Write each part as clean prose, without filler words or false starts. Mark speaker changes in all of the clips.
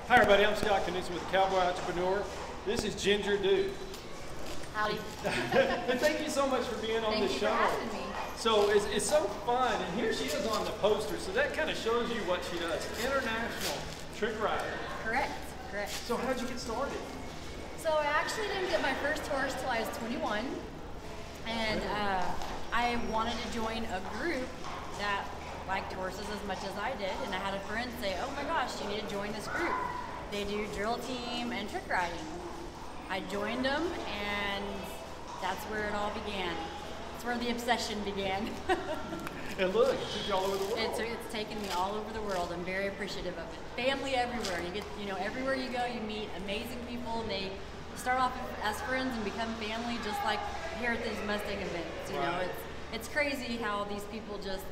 Speaker 1: Hi everybody, I'm Scott Knudsen with Cowboy Entrepreneur. This is Ginger Dude.
Speaker 2: Howdy.
Speaker 1: And thank you so much for being on the show.
Speaker 2: Thank you for having me.
Speaker 1: So it's so fun, and here she is on the poster, so that kind of shows you what she does. International trick rider.
Speaker 2: Correct.
Speaker 1: So how did you get started?
Speaker 2: So I actually didn't get my first horse till I was 21, and I wanted to join a group that liked horses as much as I did, and I had a friend say, oh my gosh, you need to join this group. They do drill team and trick riding. I joined them, and that's where it all began. It's where the obsession began.
Speaker 1: And look, it took you all over the world.
Speaker 2: It's taken me all over the world. I'm very appreciative of it. Family everywhere. You get, everywhere you go, you meet amazing people, and they start off as friends and become family, just like here at these Mustang events. You know, it's crazy how these people just,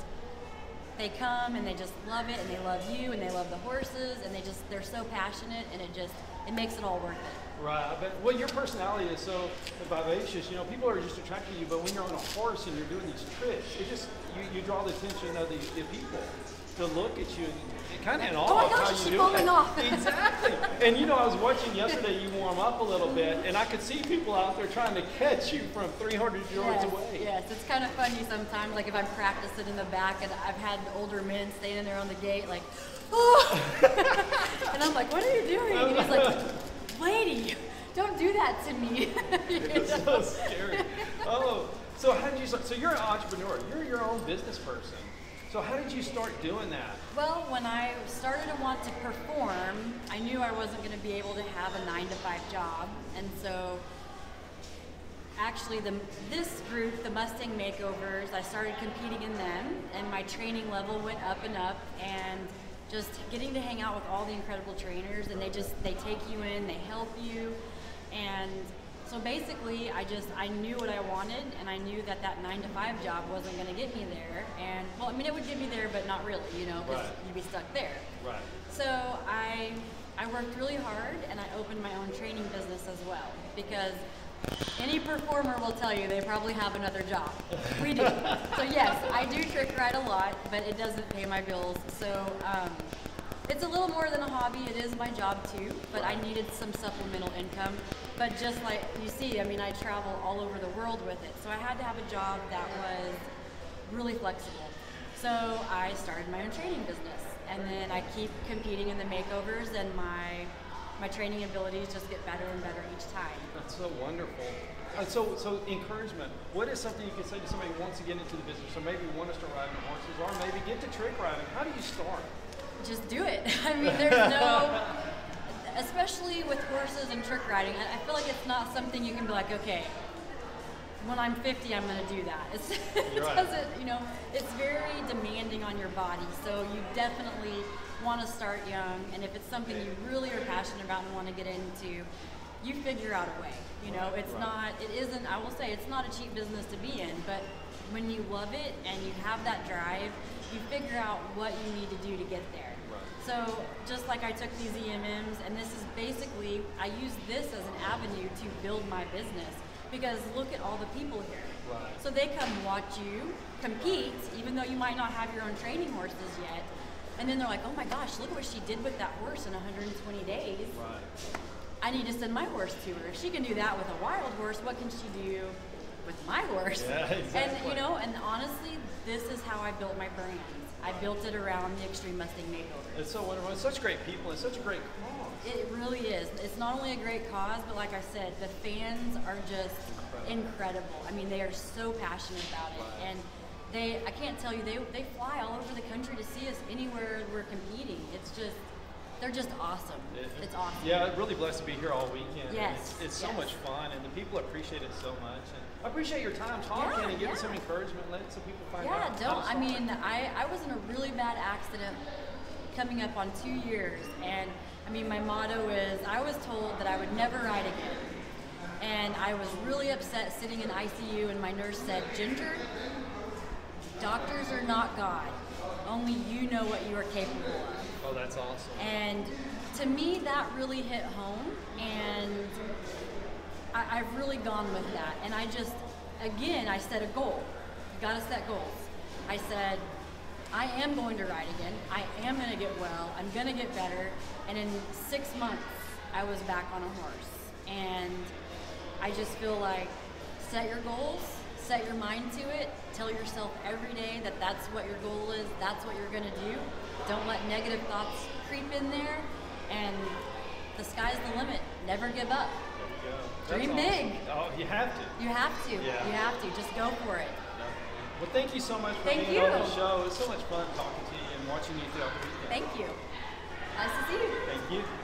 Speaker 2: they come and they just love it, and they love you, and they love the horses, and they're so passionate, and it makes it all worth it.
Speaker 1: Right, well, your personality is so vivacious. People are just attracted to you, but when you're on a horse and you're doing these tricks, it just you draw the attention of the people to look at you. And kind of in awe
Speaker 2: oh my
Speaker 1: of
Speaker 2: gosh,
Speaker 1: how you do
Speaker 2: falling
Speaker 1: it.
Speaker 2: off.
Speaker 1: Exactly. And I was watching yesterday you warm up a little bit, and I could see people out there trying to catch you from 300 yards away.
Speaker 2: Yes, it's kind of funny sometimes. Like if I'm practicing in the back, and I've had older men standing there on the gate, like, oh, and I'm like, what are you doing? And he's like, lady, don't do that to me.
Speaker 1: It's so scary. Oh, so how did you start? So you're an entrepreneur. You're your own business person. So how did you start doing that?
Speaker 2: Well, when I started to want to perform, I knew I wasn't going to be able to have a 9-to-5 job. And so actually this group, the Mustang Makeovers, I started competing in them, and my training level went up and up, and just getting to hang out with all the incredible trainers, and they take you in, they help you. And so basically I knew what I wanted, and I knew that 9-to-5 job wasn't going to get me there. And well, I mean, it would get me there, but not really, because you'd be stuck there.
Speaker 1: Right.
Speaker 2: So I worked really hard, and I opened my own training business as well, because any performer will tell you they probably have another job. We do. So yes, I do trick ride a lot, but it doesn't pay my bills. So it's a little more than a hobby. It is my job too, but I needed some supplemental income. But just like you see, I mean, I travel all over the world with it. So I had to have a job that was really flexible. So I started my own training business, and then I keep competing in the makeovers, and my training abilities just get better and better each time.
Speaker 1: That's so wonderful. So encouragement. What is something you could say to somebody who wants to get into the business, or maybe want to start riding horses, or maybe get to trick riding? How do you start?
Speaker 2: Just do it. I mean, there's no, especially with horses and trick riding, I feel like it's not something you can be like, okay, when I'm 50, I'm going to do that. It doesn't, it's very demanding on your body. So you definitely want to start young, and if it's something you really are passionate about and want to get into, you figure out a way. It's not, it isn't, I will say, it's not a cheap business to be in, but when you love it and you have that drive, you figure out what you need to do to get there. So just like I took these EMMs, and this is basically, I use this as an avenue to build my business, because look at all the people here. So they come watch you compete, even though you might not have your own training horses yet, and then they're like, oh my gosh, look at what she did with that horse in 120 days. I need to send my horse to her. If she can do that with a wild horse, what can she do with my horse?
Speaker 1: Yeah, exactly.
Speaker 2: And honestly, this is how I built my brand. I built it around the Extreme Mustang Makeover.
Speaker 1: It's so wonderful. It's such great people. It's such a great cause.
Speaker 2: It really is. It's not only a great cause, but like I said, the fans are just incredible. I mean, they are so passionate about it. And I can't tell you, they fly all over the country to see us anywhere we're competing. They're just awesome. It's awesome.
Speaker 1: Yeah, I'm really blessed to be here all weekend.
Speaker 2: Yes.
Speaker 1: It's so much fun, and the people appreciate it so much. And I appreciate your time talking and giving some encouragement, letting some people find out.
Speaker 2: I mean, I was in a really bad accident coming up on 2 years, and I mean, my motto is, I was told that I would never ride again. And I was really upset sitting in ICU, and my nurse said, Ginger, doctors are not God. Only you know what you are capable of.
Speaker 1: Oh, that's awesome.
Speaker 2: And to me, that really hit home, and I've really gone with that. And I set a goal. You gotta set goals. I said, I am going to ride again. I am going to get well. I'm going to get better. And in 6 months, I was back on a horse. And I just feel like set your goals, set your mind to it, tell yourself every day that that's what your goal is, that's what you're going to do. Don't let negative thoughts creep in there. And the sky's the limit. Never give up. Dream big.
Speaker 1: Oh, you have to.
Speaker 2: You have to.
Speaker 1: Yeah.
Speaker 2: You have to. Just go for it.
Speaker 1: Well, thank you so much for being on the show. It's so much fun talking to you and watching you throughout the weekend.
Speaker 2: Thank you. Nice to see you.
Speaker 1: Thank you.